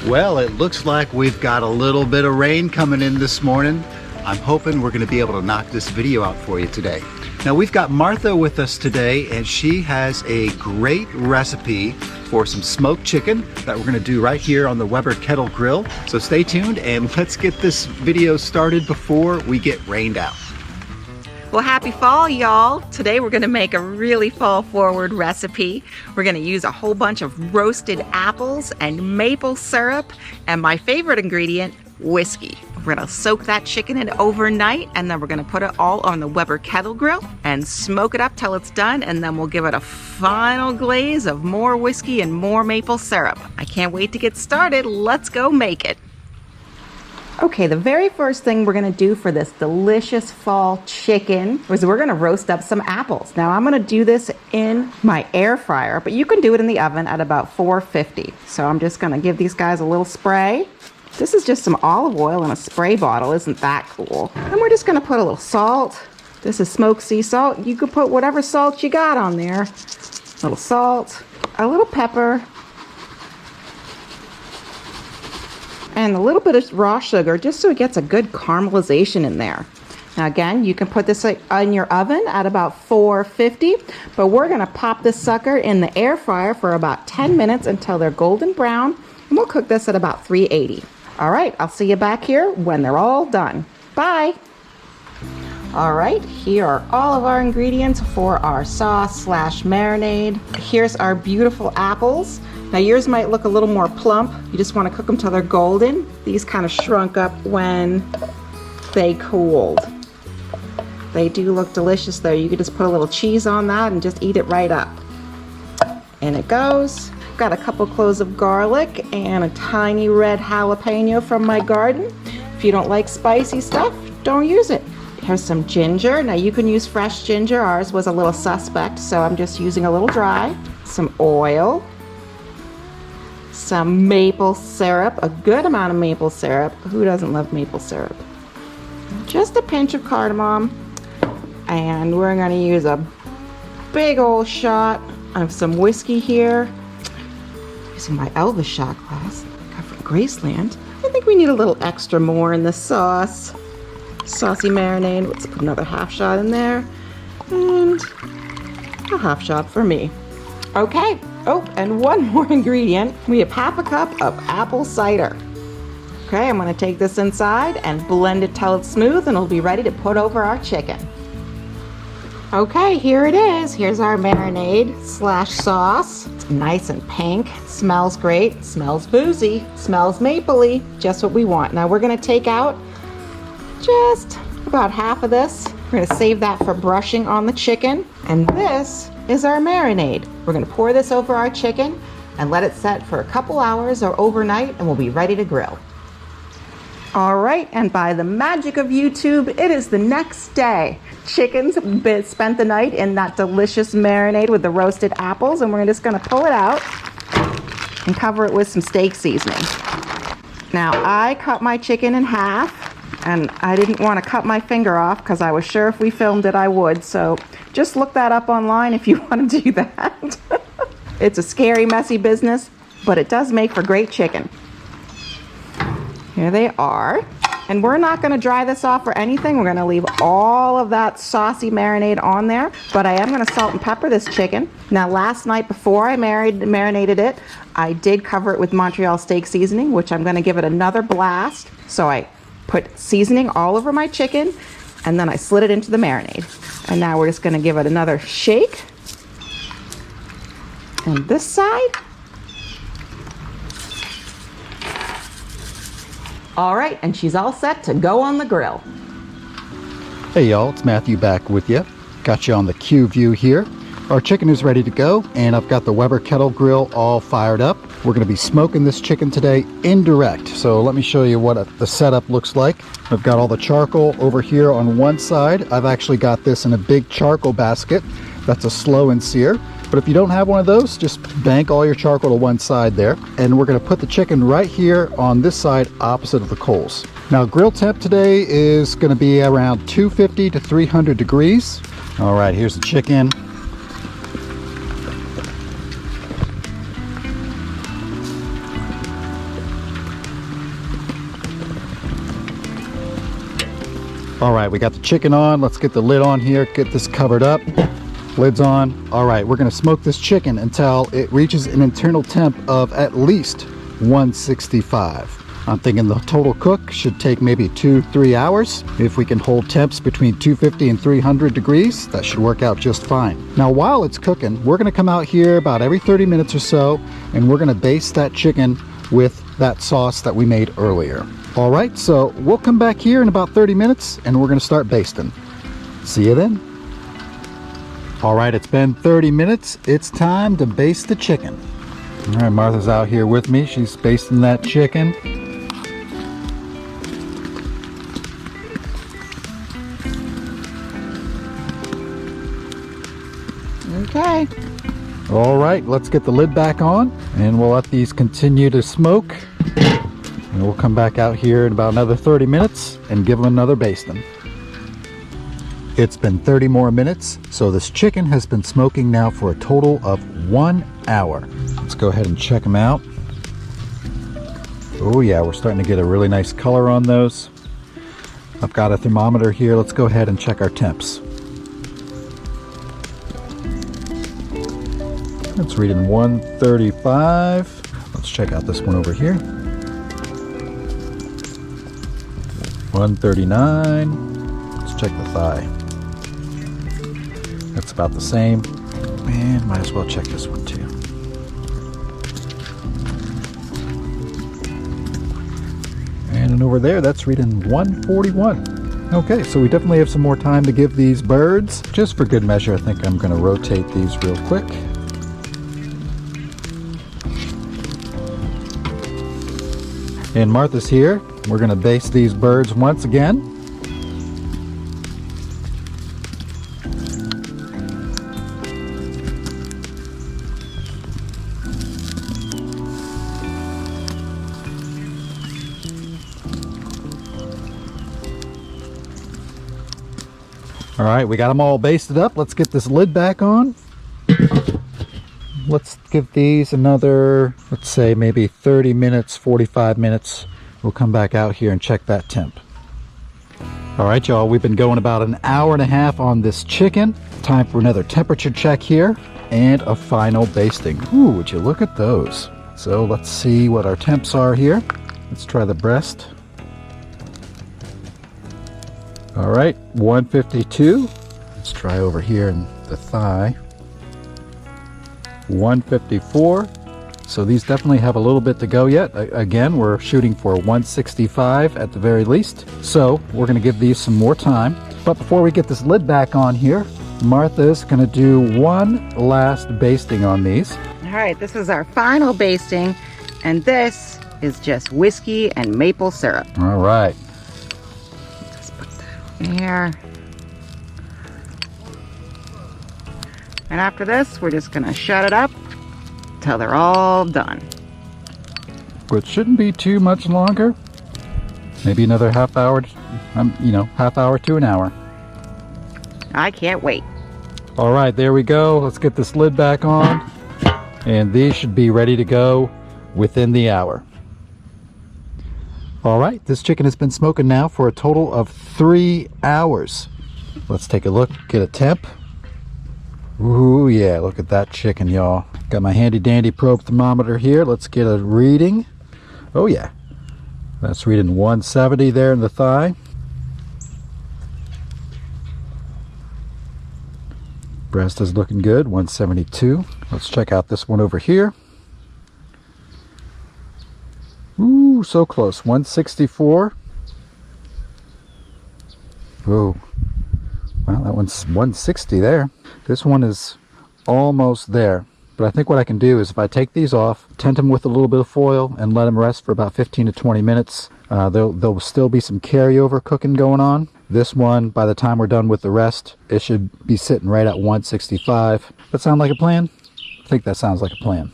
Well, it looks like we've got a little bit of rain coming in this morning. I'm hoping we're going to be able to knock this video out for you today. Now we've got Martha with us today, and she has a great recipe for some smoked chicken that we're going to do right here on the Weber Kettle Grill. So stay tuned and let's get this video started before we get rained out. Well, happy fall, y'all. Today we're gonna make a really fall forward recipe. We're gonna use a whole bunch of roasted apples and maple syrup, and my favorite ingredient, whiskey. We're gonna soak that chicken in overnight, and then we're gonna put it all on the Weber Kettle Grill and smoke it up till it's done, and then we'll give it a final glaze of more whiskey and more maple syrup. I can't wait to get started. Let's go make it. Okay, the very first thing we're gonna do for this delicious fall chicken is we're gonna roast up some apples. Now I'm gonna do this in my air fryer, but you can do it in the oven at about 450. So I'm just gonna give these guys a little spray. This is just some olive oil in a spray bottle. Isn't that cool? And we're just gonna put a little salt. This is smoked sea salt. You could put whatever salt you got on there. A little salt, a little pepper, and a little bit of raw sugar just so it gets a good caramelization in there. Now again, you can put this in your oven at about 450, but we're gonna pop this sucker in the air fryer for about 10 minutes until they're golden brown, and we'll cook this at about 380. All right, I'll see you back here when they're all done. Bye. All right, here are all of our ingredients for our sauce / marinade. Here's our beautiful apples. Now yours might look a little more plump. You just want to cook them till they're golden. These kind of shrunk up when they cooled. They do look delicious though. You could just put a little cheese on that and just eat it right up. And it goes. Got a couple cloves of garlic and a tiny red jalapeno from my garden. If you don't like spicy stuff, don't use it. Here's some ginger. Now you can use fresh ginger. Ours was a little suspect, so I'm just using a little dry. Some oil. Some maple syrup, a good amount of maple syrup. Who doesn't love maple syrup? Just a pinch of cardamom. And we're gonna use a big old shot of some whiskey here. Using my Elvis shot glass, got from Graceland. I think we need a little extra more in the sauce. Saucy marinade, let's put another half shot in there. And a half shot for me. Okay. Oh, and one more ingredient. We have half a cup of apple cider. Okay, I'm gonna take this inside and blend it till it's smooth, and it'll be ready to put over our chicken. Okay, here it is. Here's our marinade / sauce. It's nice and pink. It smells great. It smells boozy. It smells mapley. Just what we want. Now we're gonna take out just about half of this. We're gonna save that for brushing on the chicken. And this is our marinade. We're gonna pour this over our chicken and let it set for a couple hours or overnight, and we'll be ready to grill. All right, and by the magic of YouTube, it is the next day. Chicken's spent the night in that delicious marinade with the roasted apples, and we're just gonna pull it out and cover it with some steak seasoning. Now, I cut my chicken in half, and I didn't want to cut my finger off because I was sure if we filmed it I would, so just look that up online if you want to do that. It's a scary, messy business, but it does make for great chicken. Here they are. And we're not going to dry this off or anything. We're going to leave all of that saucy marinade on there, but I am going to salt and pepper this chicken. Now last night before I marinated it, I did cover it with Montreal steak seasoning, which I'm going to give it another blast. So I put seasoning all over my chicken, and then I slid it into the marinade. And now we're just gonna give it another shake. And this side. All right, and she's all set to go on the grill. Hey y'all, it's Matthew back with you. Got you on the Q view here. Our chicken is ready to go, and I've got the Weber Kettle Grill all fired up. We're gonna be smoking this chicken today indirect. So let me show you what the setup looks like. I've got all the charcoal over here on one side. I've actually got this in a big charcoal basket. That's a slow and sear. But if you don't have one of those, just bank all your charcoal to one side there. And we're gonna put the chicken right here on this side opposite of the coals. Now grill temp today is gonna be around 250 to 300 degrees. All right, here's the chicken. All right, we got the chicken on. Let's get the lid on here, get this covered up. Lid's on. All right, we're gonna smoke this chicken until it reaches an internal temp of at least 165. I'm thinking the total cook should take maybe 2-3 hours. If we can hold temps between 250 and 300 degrees, that should work out just fine. Now, while it's cooking, we're gonna come out here about every 30 minutes or so, and we're gonna baste that chicken with that sauce that we made earlier. All right, so we'll come back here in about 30 minutes, and we're gonna start basting. See you then. All right, it's been 30 minutes. It's time to baste the chicken. All right, Martha's out here with me. She's basting that chicken. Okay. All right, let's get the lid back on and we'll let these continue to smoke. And we'll come back out here in about another 30 minutes and give them another basting. It's been 30 more minutes, so this chicken has been smoking now for a total of 1 hour. Let's go ahead and check them out. Oh yeah, we're starting to get a really nice color on those. I've got a thermometer here. Let's go ahead and check our temps. It's reading 135. Let's check out this one over here. 139. Let's check the thigh. That's about the same. And might as well check this one too. And over there, that's reading 141. Okay, so we definitely have some more time to give these birds. Just for good measure, I think I'm going to rotate these real quick. And Martha's here. We're going to baste these birds once again. All right, we got them all basted up. Let's get this lid back on. Let's give these another, let's say maybe 30 minutes, 45 minutes. We'll come back out here and check that temp. All right, y'all, we've been going about an hour and a half on this chicken. Time for another temperature check here and a final basting. Ooh, would you look at those? So let's see what our temps are here. Let's try the breast. All right, 152. Let's try over here in the thigh. 154. So these definitely have a little bit to go yet. Again, we're shooting for 165 at the very least. So we're going to give these some more time. But before we get this lid back on here, Martha's going to do one last basting on these. All right, this is our final basting, and this is just whiskey and maple syrup. All right. Just put that here. And after this, we're just going to shut it up till they're all done. Which shouldn't be too much longer. Maybe another half hour, half hour to an hour. I can't wait. All right, there we go. Let's get this lid back on. And these should be ready to go within the hour. All right, this chicken has been smoking now for a total of 3 hours. Let's take a look, get a temp. Ooh, yeah, look at that chicken, y'all. Got my handy dandy probe thermometer here. Let's get a reading. Oh, yeah. That's reading 170 there in the thigh. Breast is looking good, 172. Let's check out this one over here. Ooh, so close, 164. Whoa. Well, that one's 160 there. This one is almost there. But I think what I can do is if I take these off, tent them with a little bit of foil, and let them rest for about 15 to 20 minutes, there'll still be some carryover cooking going on. This one, by the time we're done with the rest, it should be sitting right at 165. That sound like a plan? I think that sounds like a plan.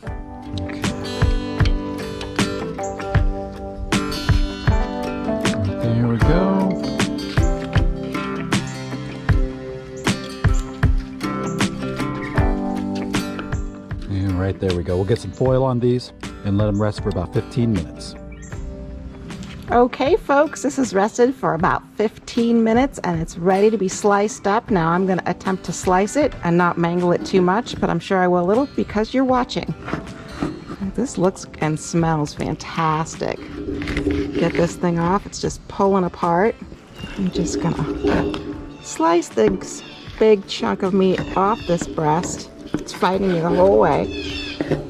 Okay. There we go. Right, there we go. We'll get some foil on these and let them rest for about 15 minutes. Okay, folks, this is rested for about 15 minutes and it's ready to be sliced up. Now I'm going to attempt to slice it and not mangle it too much, but I'm sure I will a little because you're watching. This looks and smells fantastic. Get this thing off. It's just pulling apart. I'm just going to slice this big chunk of meat off this breast. It's fighting me the whole way.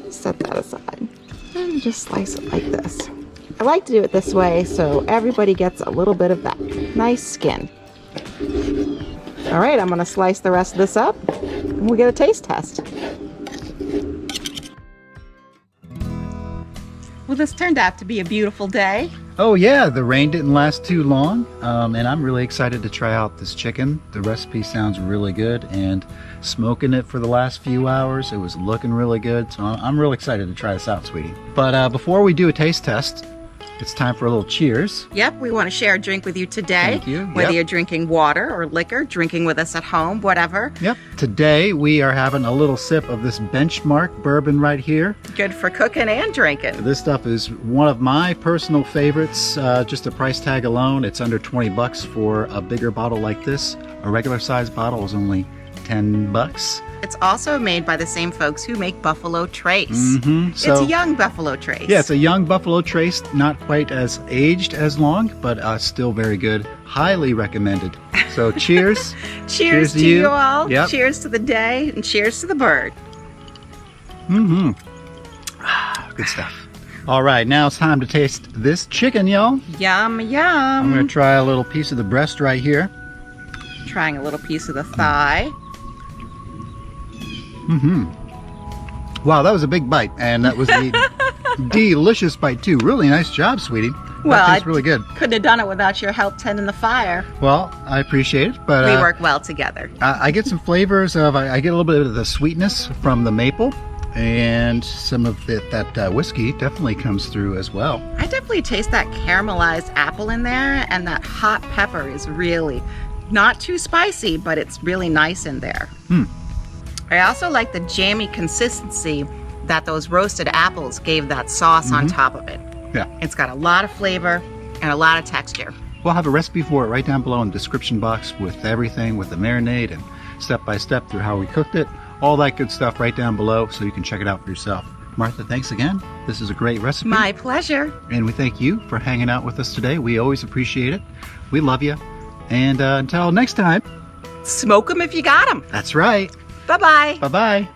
Set that aside. And just slice it like this. I like to do it this way so everybody gets a little bit of that nice skin. All right, I'm going to slice the rest of this up and we'll get a taste test. Well, this turned out to be a beautiful day. Oh yeah, the rain didn't last too long, and I'm really excited to try out this chicken. The recipe sounds really good, and smoking it for the last few hours, it was looking really good, so I'm really excited to try this out, sweetie. But before we do a taste test, it's time for a little cheers. Yep, we want to share a drink with you today. Thank you. Whether Yep. you're drinking water or liquor, drinking with us at home, whatever. Yep. Today we are having a little sip of this Benchmark bourbon right here. Good for cooking and drinking. This stuff is one of my personal favorites. Just the price tag alone, it's under 20 bucks for a bigger bottle like this. A regular size bottle is only 10 bucks. It's also made by the same folks who make Buffalo Trace. It's So, a young Buffalo Trace. yeah, it's a young Buffalo Trace, not quite as aged as long, but still very good. Highly recommended. So cheers. Cheers to you all. Yep. Cheers to the day and cheers to the bird. Good stuff. All right, now it's time to taste this chicken, y'all. Yum, I'm yum. going to try a little piece of the breast right here. Trying a little piece of the thigh. Wow, that was a big bite, and that was the delicious bite too. Really nice job, sweetie. Well, that tastes really good. Couldn't have done it without your help tending the fire. Well, I appreciate it, but We work well together. I get some flavors of. I get a little bit of the sweetness from the maple, and some of that whiskey definitely comes through as well. I definitely taste that caramelized apple in there, and that hot pepper is really not too spicy, but it's really nice in there. I also like the jammy consistency that those roasted apples gave that sauce on top of it. Yeah. It's got a lot of flavor and a lot of texture. We'll have a recipe for it right down below in the description box with everything, with the marinade and step by step through how we cooked it. All that good stuff right down below so you can check it out for yourself. Martha, thanks again. This is a great recipe. My pleasure. And we thank you for hanging out with us today. We always appreciate it. We love you. And until next time. Smoke them if you got them. That's right. Bye-bye. Bye-bye.